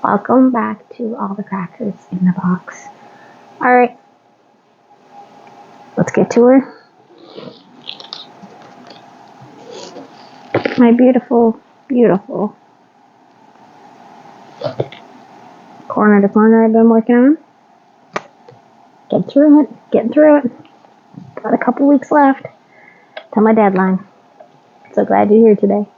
Welcome back to all the crackers in the box. Alright, let's get to her. My beautiful, beautiful corner to corner I've been working on. Getting through it. Got a couple weeks left till my deadline. So glad you're here today.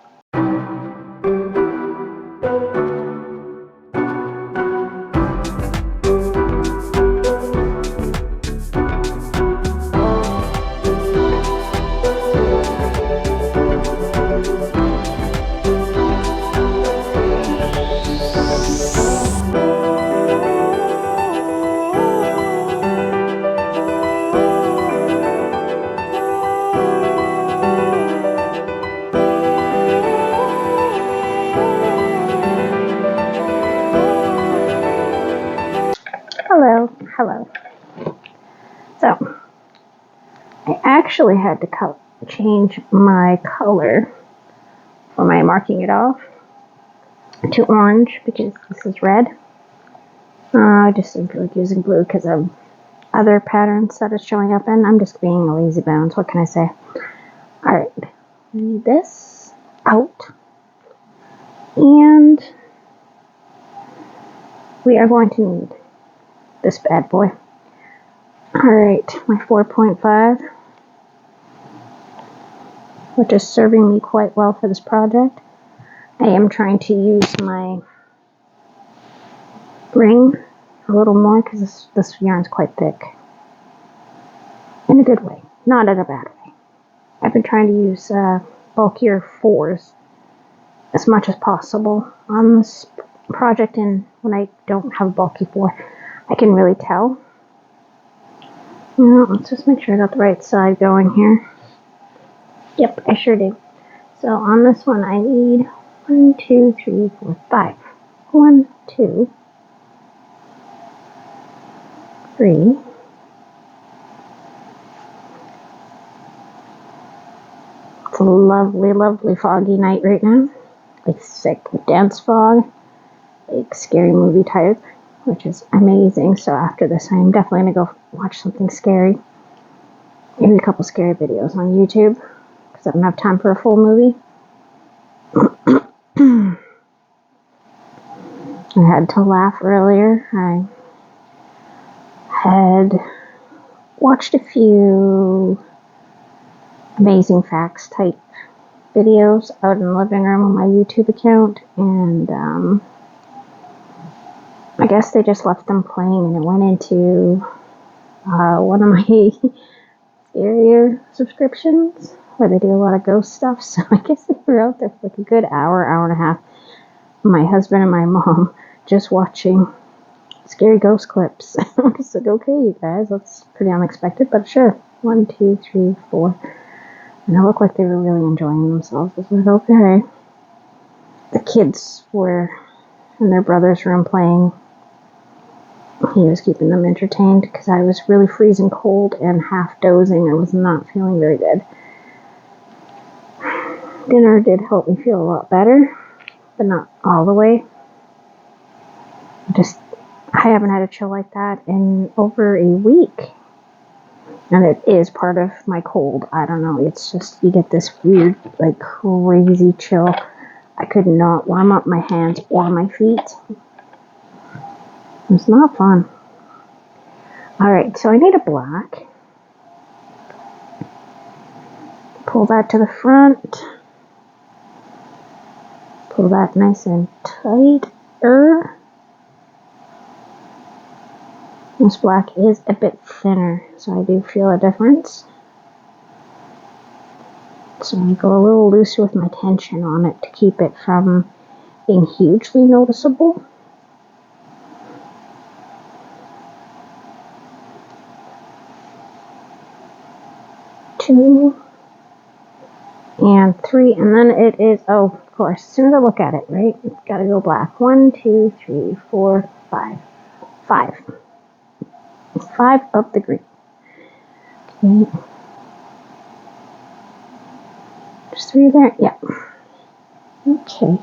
Hello. So, I actually had to change my color for my marking it off to orange because this is red. I just didn't feel like using blue because of other patterns that it's showing up in. I'm just being a lazy bones. What can I say? Alright, we need this out. And we are going to need this bad boy. Alright, my 4.5, which is serving me quite well for this project. I am trying to use my ring a little more because this yarn is quite thick. In a good way, not in a bad way. I've been trying to use bulkier 4s as much as possible on this project, and when I don't have a bulky 4, I can really tell. Now, let's just make sure I got the right side going here. Yep, I sure do. So on this one, I need 1, 2, 3, 4, 5. 1, 2, 3. It's a lovely, lovely foggy night right now. Like thick, dense fog. Like scary movie type, which is amazing. So after this, I'm definitely going to go watch something scary. Maybe a couple scary videos on YouTube because I don't have time for a full movie. I had to laugh earlier. I had watched a few amazing facts type videos out in the living room on my YouTube account, and I guess they just left them playing and it went into one of my scarier subscriptions where they do a lot of ghost stuff. So I guess they were out there for like a good hour and a half. My husband and my mom just watching scary ghost clips. I was like, okay, you guys, that's pretty unexpected, but sure. 1, 2, 3, 4. And it looked like they were really enjoying themselves. I was like, okay. The kids were in their brother's room playing. He was keeping them entertained because I was really freezing cold and half dozing. I was not feeling very good. Dinner did help me feel a lot better, but not all the way. I haven't had a chill like that in over a week. And it is part of my cold. I don't know. It's just, you get this weird, like, crazy chill. I could not warm up my hands or my feet. It's not fun. Alright, so I need a black. Pull that to the front. Pull that nice and tighter. This black is a bit thinner, so I do feel a difference. So I go a little loose with my tension on it to keep it from being hugely noticeable. Two and 3, and then it is, oh, of course, as soon as I look at it, right, it's gotta go black. 1, 2, 3, 4, 5. 5 of the green. Okay. There's 3 there, yeah. Okay.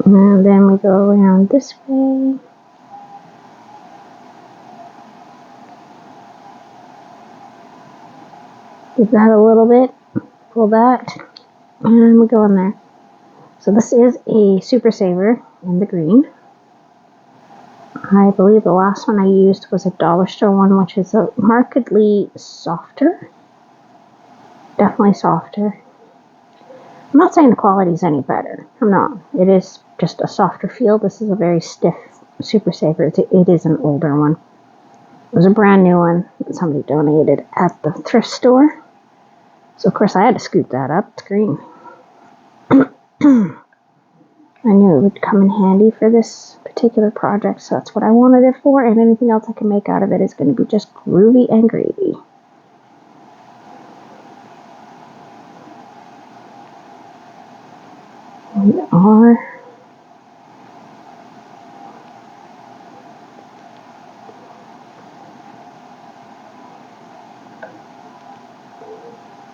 And then we go around this way. Give that a little bit, pull that, and we go in there. So this is a Super Saver in the green. I believe the last one I used was a dollar store one, which is a markedly softer. Definitely softer. I'm not saying the quality is any better. I'm not. It is just a softer feel. This is a very stiff Super Saver. It is an older one. It was a brand new one that somebody donated at the thrift store. So, of course, I had to scoop that up. It's green. I knew it would come in handy for this particular project, so that's what I wanted it for, and anything else I can make out of it is going to be just groovy and gravy. We are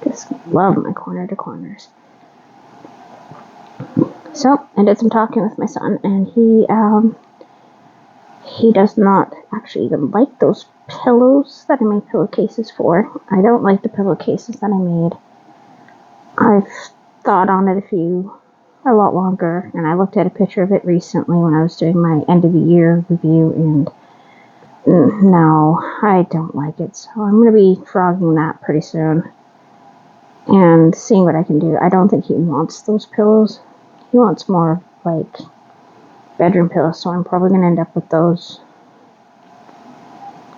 just love my corner to corners. So I did some talking with my son, and he does not actually even like those pillows that I made pillowcases for. I don't like the pillowcases that I made. I've thought on it a lot longer, and I looked at a picture of it recently when I was doing my end of the year review, and no, I don't like it. So I'm going to be frogging that pretty soon and seeing what I can do. I don't think he wants those pillows. He wants more like bedroom pillows, so I'm probably going to end up with those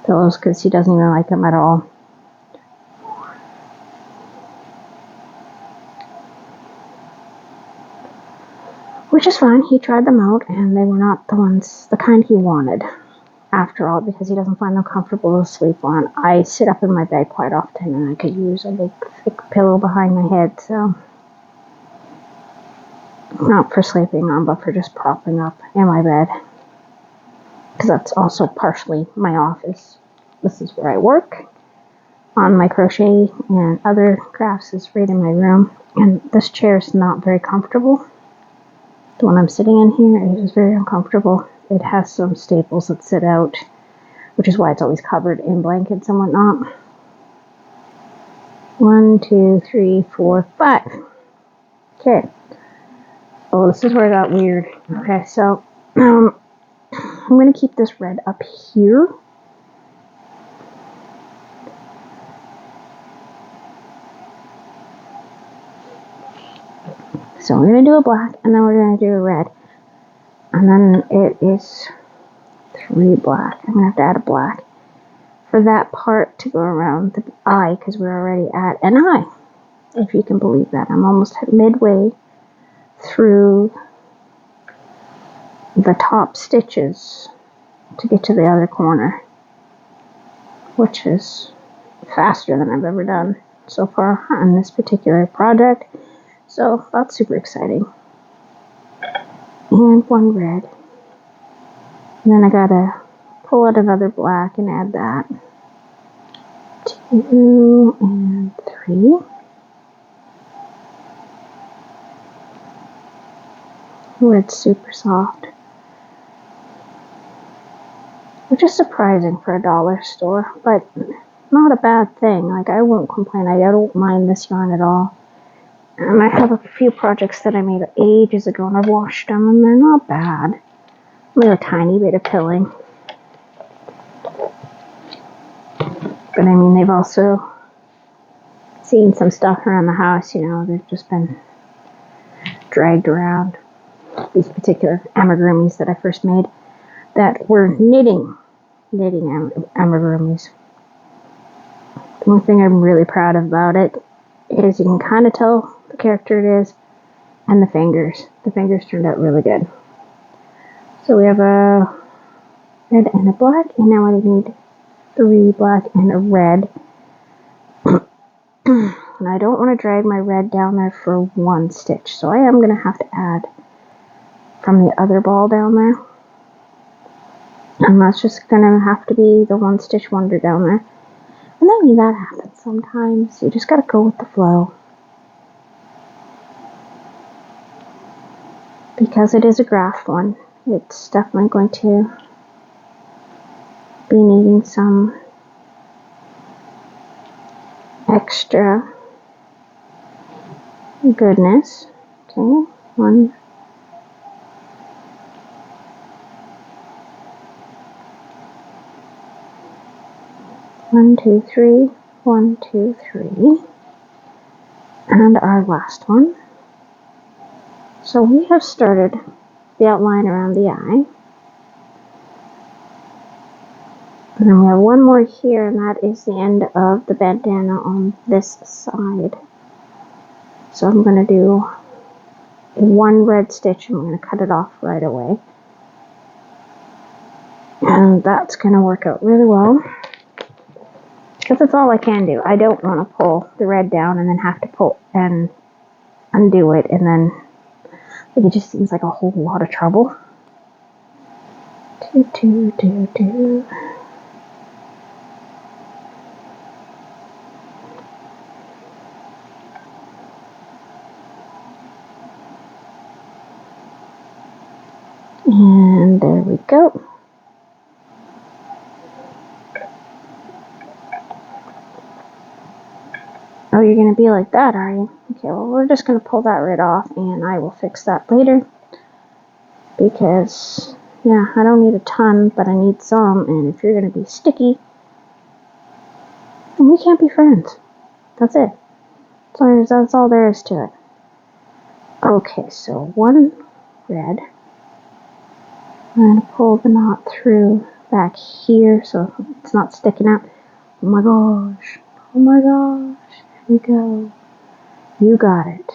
pillows because he doesn't even like them at all. Which is fine. He tried them out, and they were not the kind he wanted. After all, because he doesn't find them comfortable to sleep on. I sit up in my bed quite often, and I could use a big, thick pillow behind my head, so not for sleeping on, but for just propping up in my bed. Because that's also partially my office. This is where I work. On my crochet and other crafts is right in my room. And this chair is not very comfortable. The one I'm sitting in here is very uncomfortable. It has some staples that sit out, which is why it's always covered in blankets and whatnot. 1, 2, 3, 4, 5. Okay. Oh, this is where it got weird. Okay, so I'm going to keep this red up here. So we're going to do a black, and then we're going to do a red. And then it is 3 black. I'm going to have to add a black for that part to go around the eye, because we're already at an eye, if you can believe that. I'm almost midway through the top stitches to get to the other corner, which is faster than I've ever done so far on this particular project. So that's super exciting. And 1 red. And then I gotta pull out another black and add that. 2 and 3. Red's super soft. Which is surprising for a dollar store, but not a bad thing. Like, I won't complain. I don't mind this yarn at all. And I have a few projects that I made ages ago, and I've washed them, and they're not bad. Only a tiny bit of pilling. But I mean, they've also seen some stuff around the house, you know, they've just been dragged around. These particular amigurumis that I first made that were knitting amigurumis. The one thing I'm really proud of about it is you can kind of tell the character it is, and the fingers. The fingers turned out really good. So we have a red and a black, and now I need 3 black and a red. And I don't want to drag my red down there for 1 stitch, so I am going to have to add from the other ball down there. And that's just going to have to be the 1 stitch wonder down there. And I mean, that happens sometimes. You just got to go with the flow. because it is a graph one, it's definitely going to be needing some extra goodness. Okay, 1, 1, 2, 3, 1, 2, 3, and our last one. So we have started the outline around the eye. And then we have one more here, and that is the end of the bandana on this side. So I'm going to do one red stitch, and I'm going to cut it off right away. And that's going to work out really well, because that's all I can do. I don't want to pull the red down and then have to pull and undo it, and then it just seems like a whole lot of trouble. And there we go. Oh, you're going to be like that, are you? Okay, well, we're just going to pull that right off, and I will fix that later. Because, yeah, I don't need a ton, but I need some, and if you're going to be sticky, then we can't be friends. That's it. That's all there is to it. Okay, so one red. I'm going to pull the knot through back here so it's not sticking out. Oh my gosh. Oh my gosh. Here we go. You got it.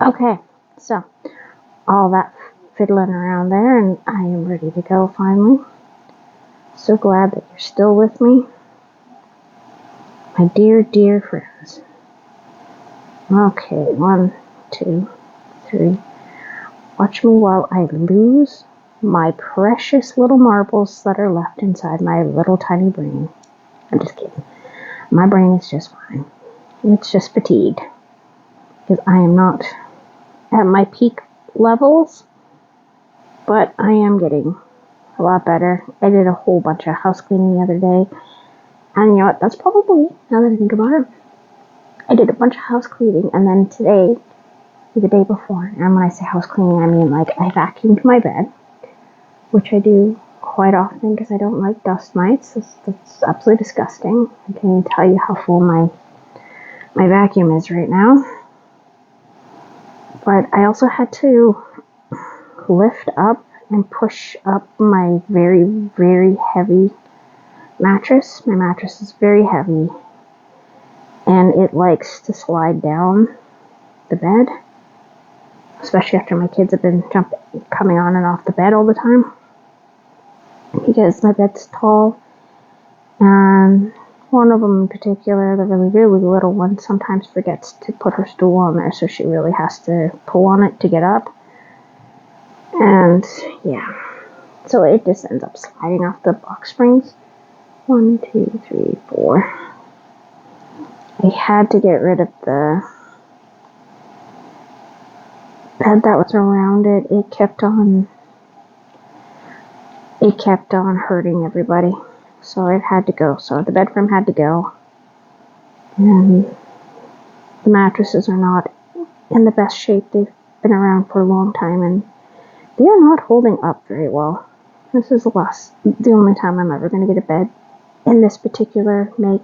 Okay, so all that fiddling around there, and I am ready to go finally. So glad that you're still with me. My dear, dear friends. Okay, 1, 2, 3. Watch me while I lose my precious little marbles that are left inside my little tiny brain. I'm just kidding. My brain is just fine. It's just fatigued, because I am not at my peak levels, but I am getting a lot better. I did a whole bunch of house cleaning the other day, and you know what, that's probably, now that I think about it, I did a bunch of house cleaning, and then today, the day before, and when I say house cleaning, I mean like I vacuumed my bed, which I do quite often because I don't like dust mites. That's absolutely disgusting. I can't even tell you how full my vacuum is right now. But I also had to lift up and push up my very, very heavy mattress. My mattress is very heavy, and it likes to slide down the bed, especially after my kids have been coming on and off the bed all the time, because my bed's tall, and one of them in particular, the really, really little one, sometimes forgets to put her stool on there, so she really has to pull on it to get up. And yeah, so it just ends up sliding off the box springs. 1, 2, 3, 4. I had to get rid of the bed that was around it. It kept on hurting everybody, so it had to go. So the bed frame had to go, and the mattresses are not in the best shape. They've been around for a long time, and they are not holding up very well. This is the only time I'm ever going to get a bed in this particular make.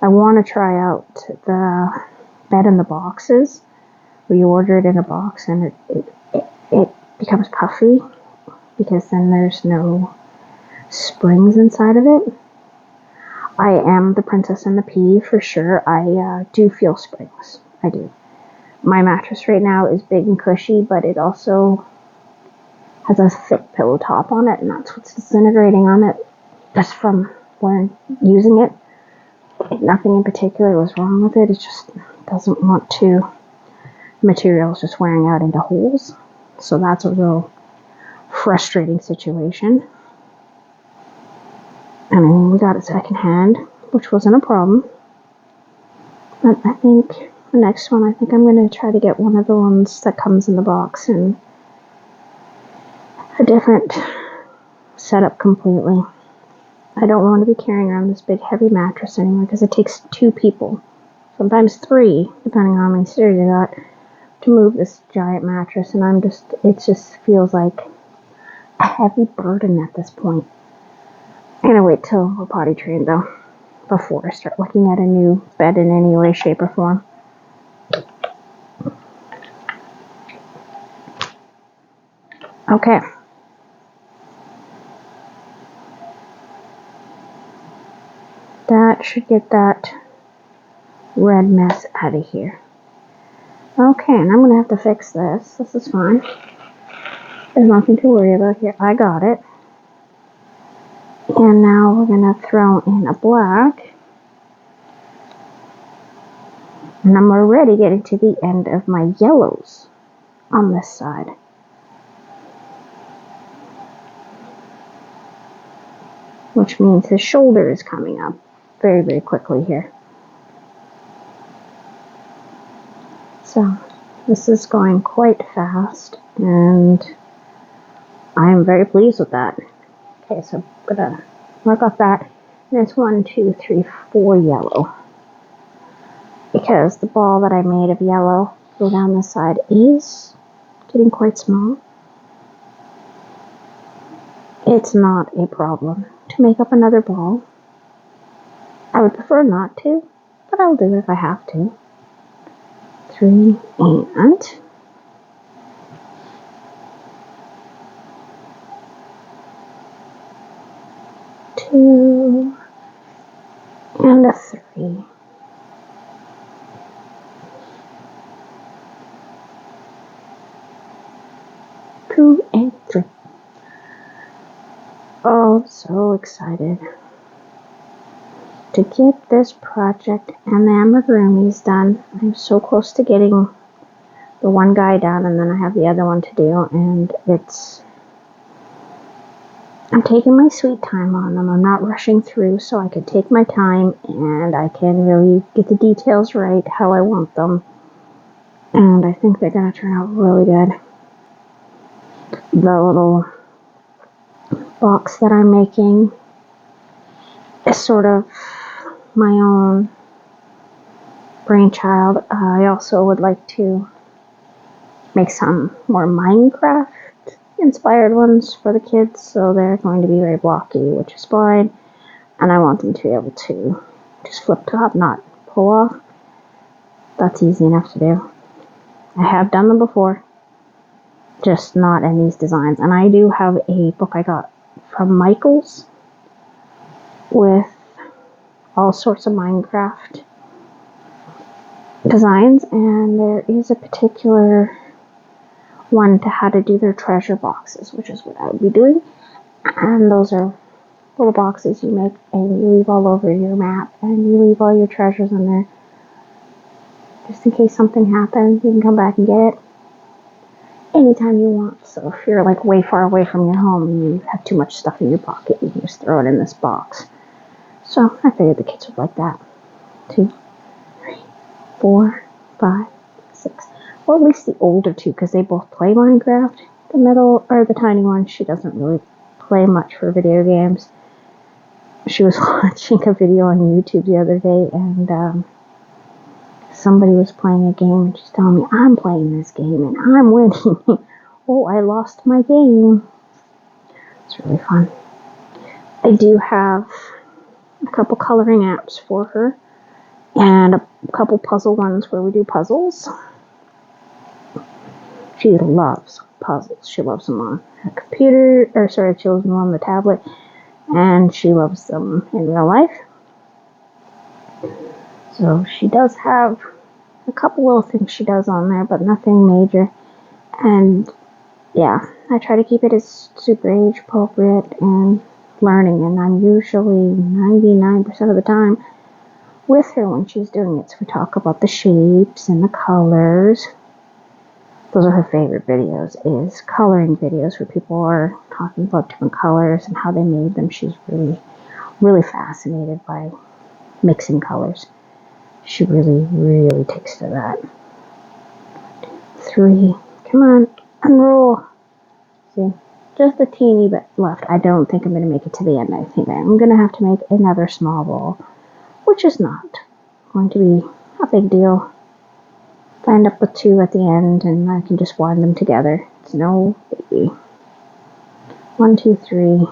I want to try out the bed in the boxes, where you order it in a box and it becomes puffy, because then there's no springs inside of it. I am the princess and the pea for sure. I do feel springs. I do. My mattress right now is big and cushy, but it also has a thick pillow top on it, and that's what's disintegrating on it, just from using it. Nothing in particular was wrong with it. It just doesn't want to. The material is just wearing out into holes. So that's a real frustrating situation. I mean, we got it secondhand, which wasn't a problem. But I think the next one, I'm going to try to get one of the ones that comes in the box and a different setup completely. I don't want to be carrying around this big heavy mattress anymore because it takes 2 people, sometimes 3, depending on how many stairs you got, to move this giant mattress, and it just feels like a heavy burden at this point. I'm gonna wait till we're potty trained though, before I start looking at a new bed in any way, shape, or form. Okay. That should get that red mess out of here. Okay, and I'm gonna have to fix this. This is fine. There's nothing to worry about here. I got it. And now we're gonna throw in a black. And I'm already getting to the end of my yellows on this side. Which means his shoulder is coming up very, very quickly here. So this is going quite fast, and I'm very pleased with that. Okay, so I'm gonna mark off that. And it's 1, 2, 3, 4 yellow. Because the ball that I made of yellow go down this side is getting quite small. It's not a problem to make up another ball. I would prefer not to, but I'll do it if I have to. 3 and 2 and a 3. Two and 3. Oh, so excited to get this project and the amigurumis done. I'm so close to getting the one guy done, and then I have the other one to do, and I'm taking my sweet time on them. I'm not rushing through, so I can take my time and I can really get the details right how I want them. And I think they're going to turn out really good. The little box that I'm making is sort of my own brainchild. I also would like to make some more Minecraft inspired ones for the kids, so they're going to be very blocky, which is fine, and I want them to be able to just flip top, not pull off. That's easy enough to do. I have done them before, just not in these designs. And I do have a book I got from Michaels with all sorts of Minecraft designs, and there is a particular one to how to do their treasure boxes, which is what I would be doing. And those are little boxes you make and you leave all over your map, and you leave all your treasures in there just in case something happens. You can come back and get it anytime you want. So if you're like way far away from your home and you have too much stuff in your pocket, you can just throw it in this box. So I figured the kids would like that. 2, 3, 4, 5, 6. Well, at least the older two, because they both play Minecraft. The middle, or the tiny one, she doesn't really play much for video games. She was watching a video on YouTube the other day, and somebody was playing a game, and she's telling me, I'm playing this game, and I'm winning. Oh, I lost my game. It's really fun. I do have a couple coloring apps for her, and a couple puzzle ones where we do puzzles. She loves puzzles. She loves them on a computer, she loves them on the tablet, and she loves them in real life. So she does have a couple little things she does on there, but nothing major. And yeah, I try to keep it as super age appropriate and learning, and I'm usually 99% of the time with her when she's doing it. So we talk about the shapes and the colors. Those are her favorite videos, is coloring videos where people are talking about different colors and how they made them. She's really, really fascinated by mixing colors. She really, really takes to that. 3. Come on, unroll. See? just a teeny bit left. I don't think I'm going to make it to the end. I think I'm going to have to make another small ball, which is not going to be a big deal. I end up with 2 at the end, and I can just wind them together. It's no biggie. 1, 2, 3.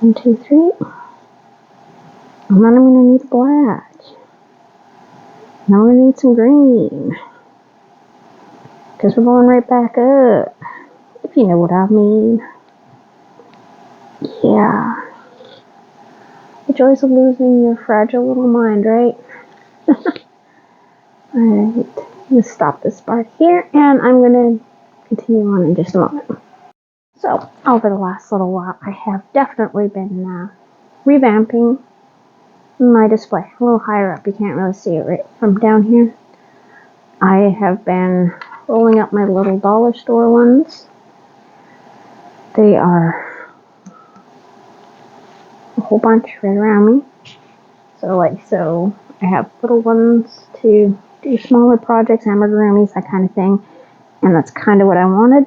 1, 2, 3. And then I'm going to need black. Now we're going to need some green. Because we're going right back up. If you know what I mean. Yeah. The joys of losing your fragile little mind, right? Alright. I'm going to stop this part here. And I'm going to continue on in just a moment. So, over the last little while, I have definitely been revamping my display. A little higher up. You can't really see it right from down here. I have been rolling up my little dollar store ones. They are a whole bunch right around me. So I have little ones to do smaller projects, amigurumis, that kind of thing. And that's kind of what I wanted.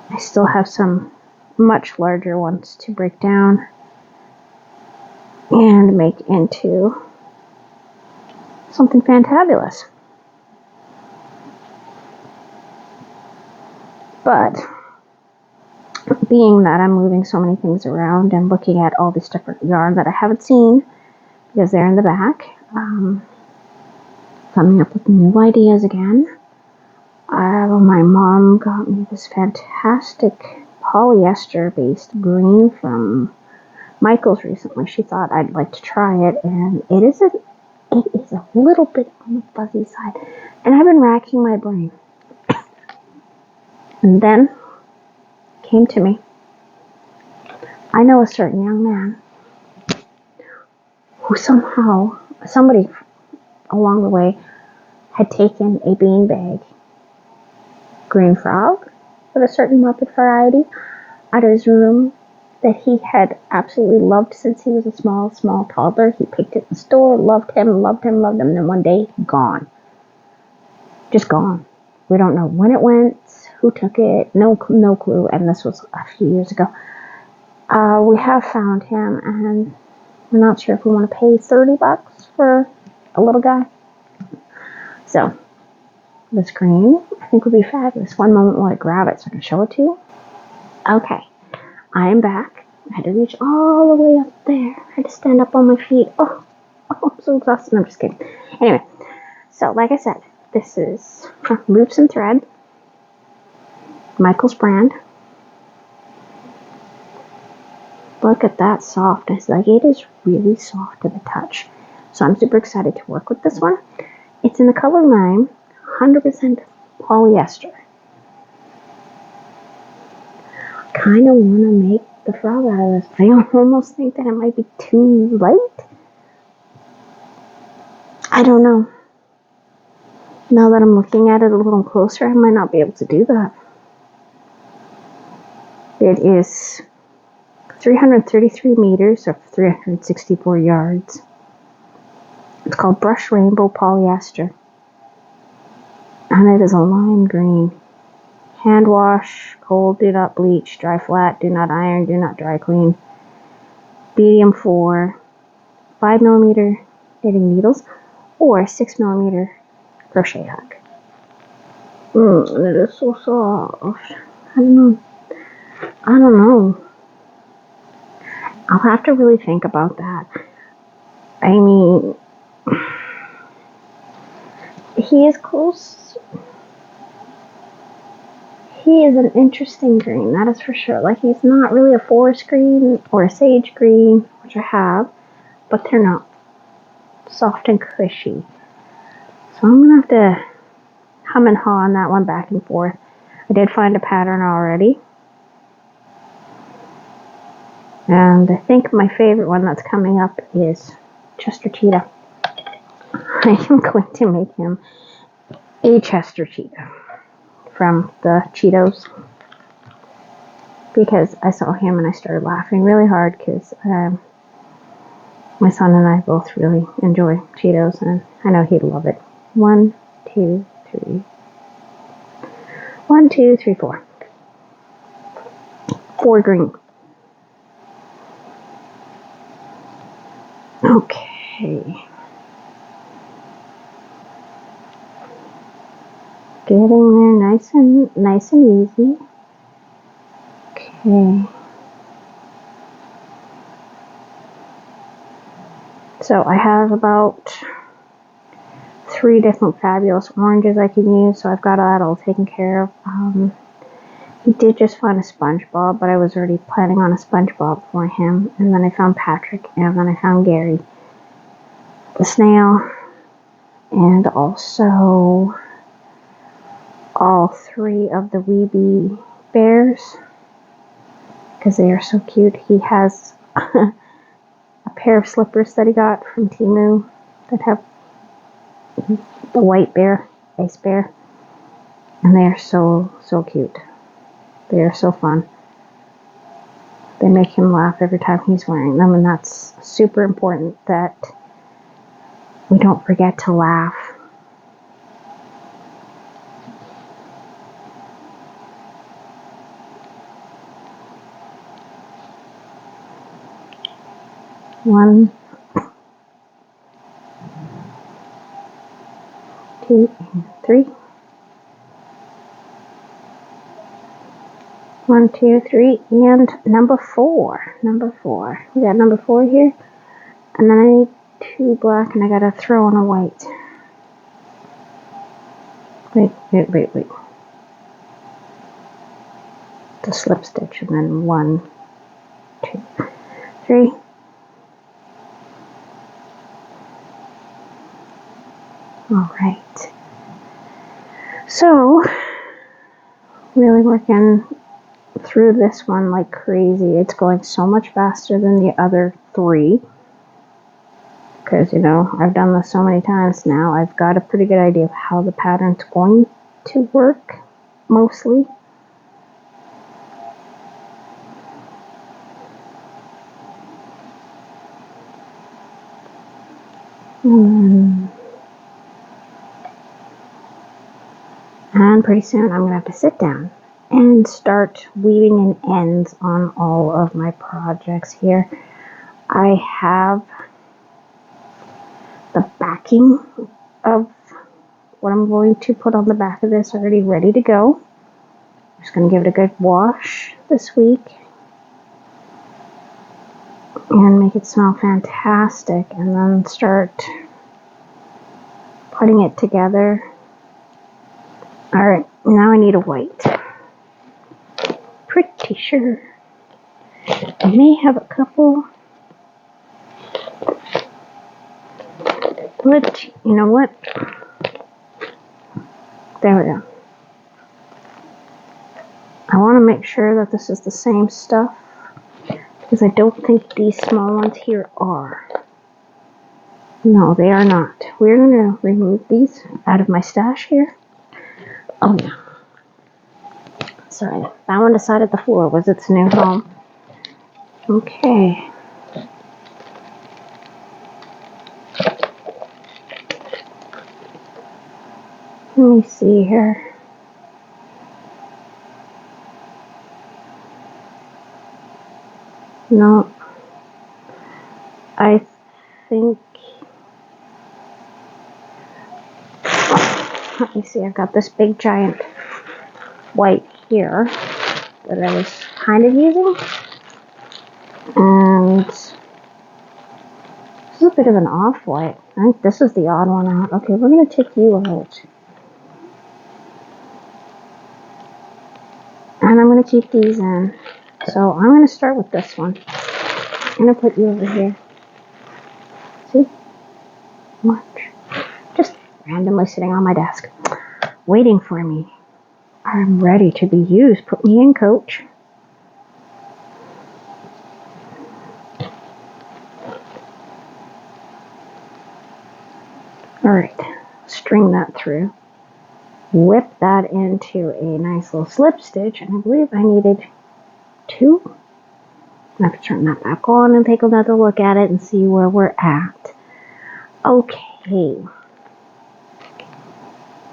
I still have some much larger ones to break down and make into something fantabulous. But being that I'm moving so many things around and looking at all this different yarn that I haven't seen because they're in the back, coming up with new ideas again. My mom got me this fantastic polyester-based green from Michaels recently. She thought I'd like to try it, and it is a little bit on the fuzzy side. And I've been racking my brain. And then came to me. I know a certain young man who somebody along the way had taken a beanbag green frog with a certain Muppet variety out of his room that he had absolutely loved since he was a small toddler. He picked it in the store, loved him, and then one day, gone. Just gone. We don't know when it went, who took it, no clue, and this was a few years ago. We have found him, and we're not sure if we want to pay $30 for a little guy. So, this green, I think would be fabulous. One moment while I grab it so I can show it to you. Okay, I am back. I had to reach all the way up there. I had to stand up on my feet. Oh, I'm so exhausted. I'm just kidding. Anyway, so like I said, this is from Loops and Thread, Michaels brand. Look at that softness. Like, it is really soft to the touch. So I'm super excited to work with this one. It's in the color lime, 100% polyester. I kind of want to make the frog out of this. I almost think that it might be too light. I don't know. Now that I'm looking at it a little closer, I might not be able to do that. It is 333 meters of 364 yards. It's called Brush Rainbow Polyester. And it is a lime green. Hand wash, cold, do not bleach, dry flat, do not iron, do not dry clean. Medium for 5mm knitting needles or 6mm crochet hook. And it is so soft. I don't know. I'll have to really think about that. I mean, he is close. He is an interesting green, that is for sure. Like, he's not really a forest green or a sage green, which I have, but they're not soft and cushy. So I'm going to have to hum and haw on that one back and forth. I did find a pattern already. And I think my favorite one that's coming up is Chester Cheetah. I am going to make him a Chester Cheetah from the Cheetos, because I saw him and I started laughing really hard because my son and I both really enjoy Cheetos, and I know he'd love it. 1, 2, 3, 1, 2, 3, 4. 4 green. Okay. Getting there nice and easy. Okay. So I have about 3 different fabulous oranges I can use, so I've got that all taken care of. He did just find a SpongeBob, but I was already planning on a SpongeBob for him, and then I found Patrick, and then I found Gary the snail, and also all 3 of the Weeby bears, because they are so cute. He has a pair of slippers that he got from Temu that have the white bear, Ice Bear, and they are so cute. They are so fun. They make him laugh every time he's wearing them, and that's super important that we don't forget to laugh. One, 2, and 3. 1, 2, 3, and number 4. Number 4. We got number 4 here, and then I need 2 black, and I gotta throw in a white. Wait. The slip stitch, and then 1, 2, 3. Alright. So, really working through this one like crazy. It's going so much faster than the other 3. Because, I've done this so many times now. I've got a pretty good idea of how the pattern's going to work, mostly. And pretty soon I'm going to have to sit down and start weaving in ends on all of my projects here. I have the backing of what I'm going to put on the back of this already ready to go. I'm just going to give it a good wash this week and make it smell fantastic, and then start putting it together. Alright, now I need a white. Pretty sure I may have a couple, but you know what? There we go. I want to make sure that this is the same stuff, because I don't think these small ones here are. No, they are not. We're going to remove these out of my stash here. Oh, no. Sorry, that one decided the floor was its new home. Okay. Let me see here. No. I think... Let me see, I've got this big giant white here that I was kind of using. And this is a bit of an off-white. I think this is the odd one out. Okay, we're going to take you out. And I'm going to keep these in. So I'm going to start with this one. I'm going to put you over here. See? Watch. Just randomly sitting on my desk, waiting for me. I'm ready to be used. Put me in, coach. Alright, string that through. Whip that into a nice little slip stitch, and I believe I needed 2. I have to turn that back on and take another look at it and see where we're at. Okay.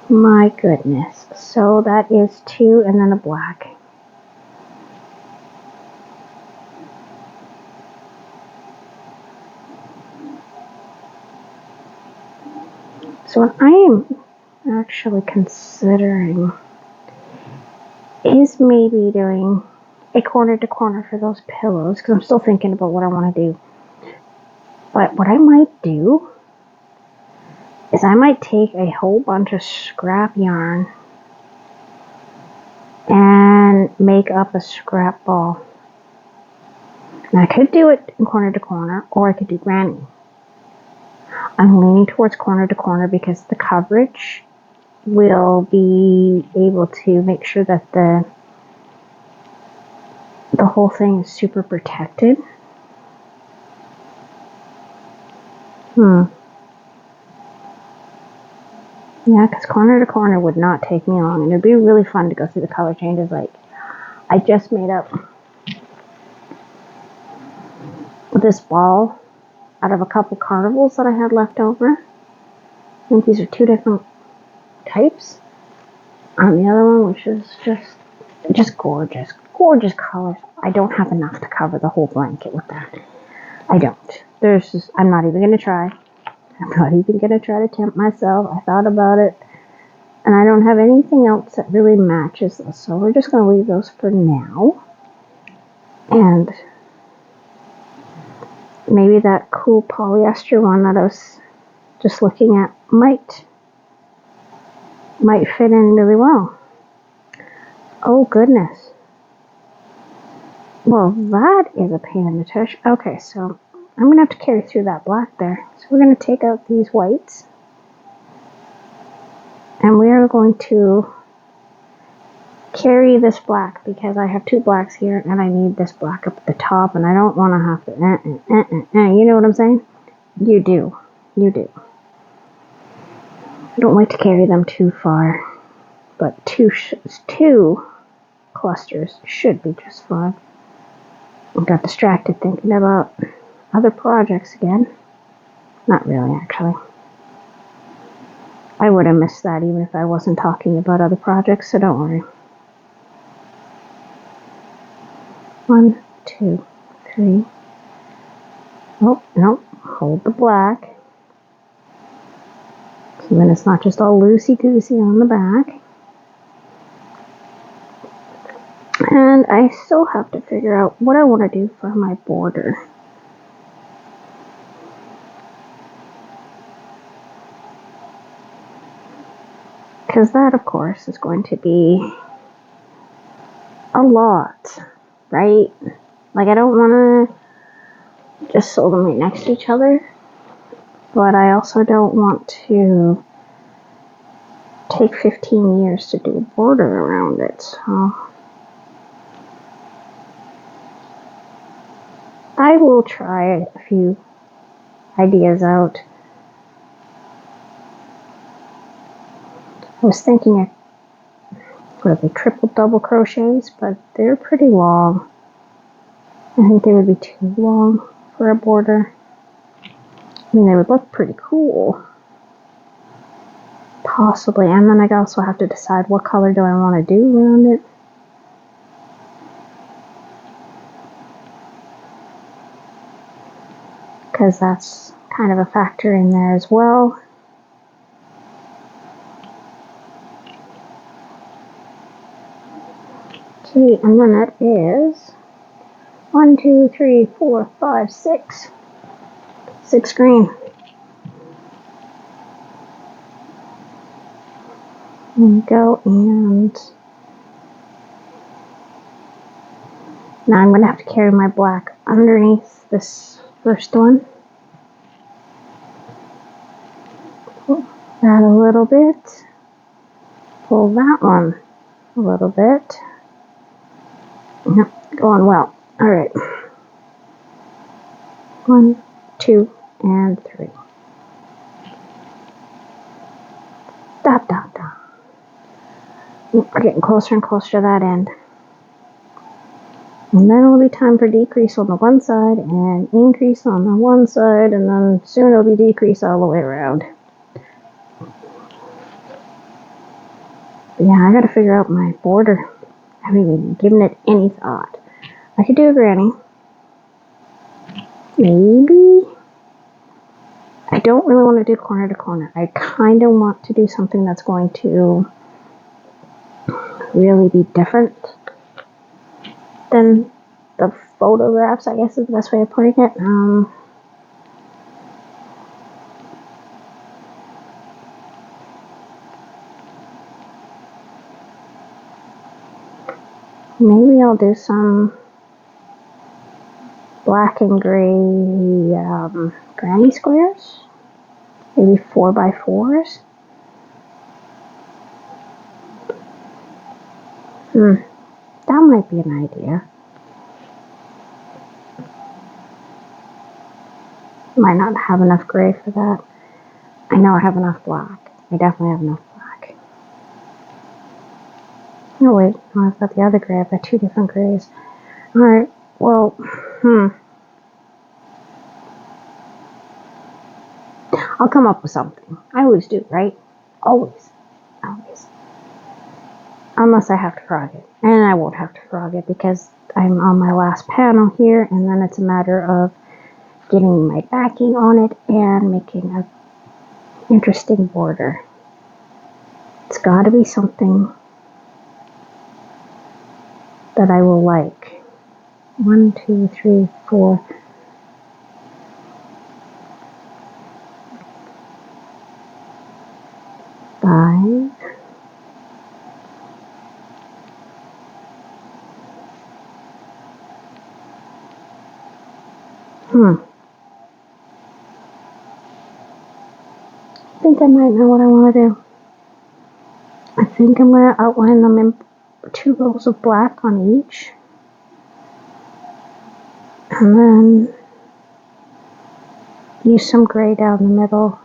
My goodness. So that is 2 and then a black. So what I am actually considering is maybe doing a corner to corner for those pillows, because I'm still thinking about what I want to do. But what I might do is I might take a whole bunch of scrap yarn and make up a scrap ball. And I could do it in corner to corner, or I could do granny. I'm leaning towards corner to corner because the coverage will be able to make sure that the whole thing is super protected. Yeah, because corner to corner would not take me long, and it'd be really fun to go through the color changes. Like, I just made up this ball out of a couple carnivals that I had left over. I think these are 2 different types. And the other one, which is just gorgeous, gorgeous colors. I don't have enough to cover the whole blanket with that. I don't. I'm not even gonna try. I'm not even gonna try to tempt myself. I thought about it, and I don't have anything else that really matches this. So we're just gonna leave those for now. And maybe that cool polyester one that I was just looking at might fit in really well. Oh goodness. Well, that is a pain in the tush. Okay, so I'm going to have to carry through that black there. So we're going to take out these whites. And we are going to carry this black because I have 2 blacks here and I need this black up at the top and I don't want to have to, you know what I'm saying? You do. You do. I don't like to carry them too far, but two clusters should be just fine. I got distracted thinking about other projects again. Not really, actually. I would have missed that even if I wasn't talking about other projects, so don't worry. 1, 2, 3. Oh, no, hold the black. So then it's not just all loosey-goosey on the back. And I still have to figure out what I want to do for my border. Because that, of course, is going to be a lot, right? Like, I don't want to just sew them right next to each other, but I also don't want to take 15 years to do a border around it, so I will try a few ideas out. I was thinking of triple double crochets, but they're pretty long. I think they would be too long for a border. I mean, they would look pretty cool, possibly, and then I also have to decide what color do I want to do around it. Because that's kind of a factor in there as well. Okay, and then that is 1, 2, 3, 4, 5, 6. 6 green. And go and now I'm going to have to carry my black underneath this first one. Pull that a little bit. Pull that one a little bit. Yep, going well. All right. 1, 2, and 3. Dot, dot, dot. We're getting closer and closer to that end. And then it'll be time for decrease on the one side and increase on the one side, and then soon it'll be decrease all the way around. Yeah, I gotta figure out my border. I haven't even given it any thought. I could do a granny. Maybe. I don't really want to do corner to corner. I kind of want to do something that's going to really be different than the photographs, I guess is the best way of putting it. Maybe I'll do some black and gray granny squares. Maybe 4x4s. That might be an idea. Might not have enough gray for that. I know I have enough black. I definitely have enough black. No, wait. No, I've got the other gray. I've got 2 different grays. Alright, well, I'll come up with something. I always do, right? Always. Always. Unless I have to frog it. And I won't have to frog it because I'm on my last panel here, and then it's a matter of getting my backing on it and making an interesting border. It's got to be something that I will like. 1, 2, 3, 4. Five. I think I might know what I want to do. I think I'm going to outline them in 2 rows of black on each. And then use some gray down the middle.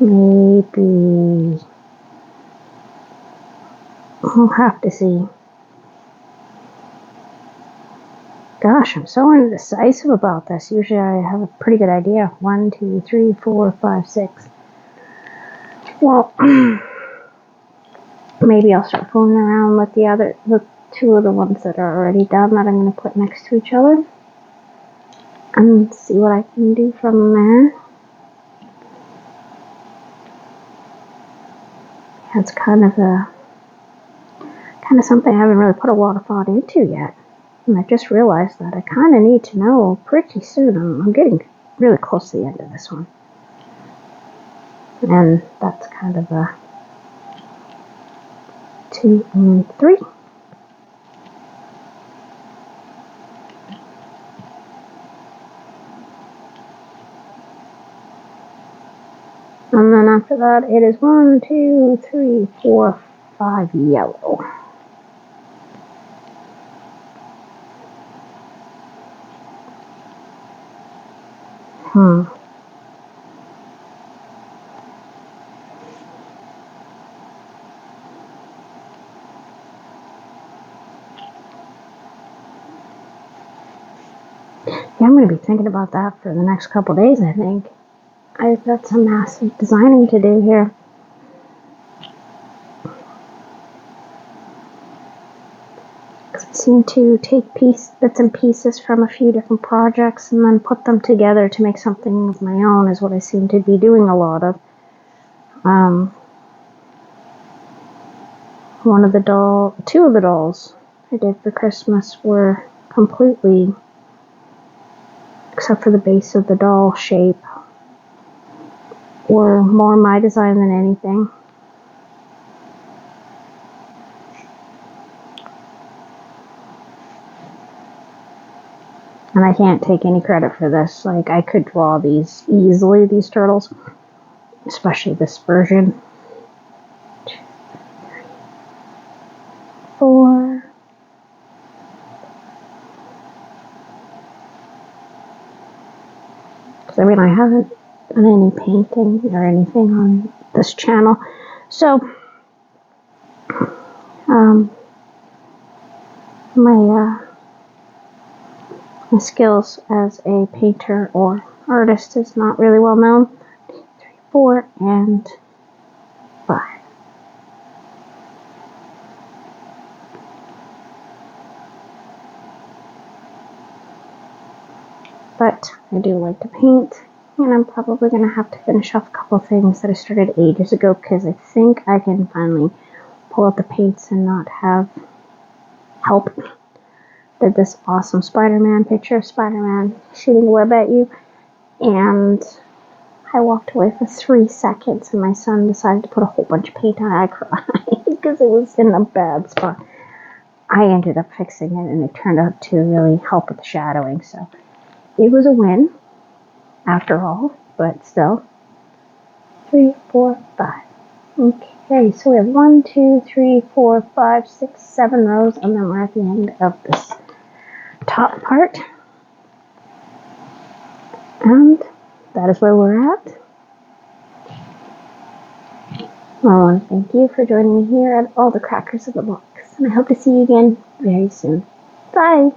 Maybe. I'll have to see. Gosh, I'm so indecisive about this. Usually I have a pretty good idea. 1, 2, 3, 4, 5, 6. Well, maybe I'll start fooling around with the 2 of the ones that are already done that I'm going to put next to each other. And see what I can do from there. That's kind of something I haven't really put a lot of thought into yet. And I just realized that I kind of need to know pretty soon. I'm getting really close to the end of this one. And that's kind of a 2 and 3. And then after that, it is 1, 2, 3, 4, 5 yellow. Yeah, I'm going to be thinking about that for the next couple days, I think. I've got some massive designing to do here. I seem to take bits and pieces from a few different projects and then put them together to make something of my own is what I seem to be doing a lot of. Two of the dolls I did for Christmas were completely, except for the base of the doll shape, were more my design than anything. And I can't take any credit for this. Like, I could draw these easily, these turtles, especially this version. 2, 3, 4. Because I mean, I haven't done any painting or anything on this channel. So, my skills as a painter or artist is not really well known. 2, 3, 4, and I do like to paint, and I'm probably going to have to finish off a couple things that I started ages ago because I think I can finally pull out the paints and not have help. Did this awesome Spider-Man picture of Spider-Man shooting a web at you, and I walked away for 3 seconds and my son decided to put a whole bunch of paint on it. I cried because it was in a bad spot. I ended up fixing it and it turned out to really help with the shadowing, so it was a win after all, but still. 3, 4, 5. Okay, so we have 1, 2, 3, 4, 5, 6, 7 rows, and then we're at the end of this top part. And that is where we're at. I want to thank you for joining me here at All the Crackers of the Box, and I hope to see you again very soon. Bye!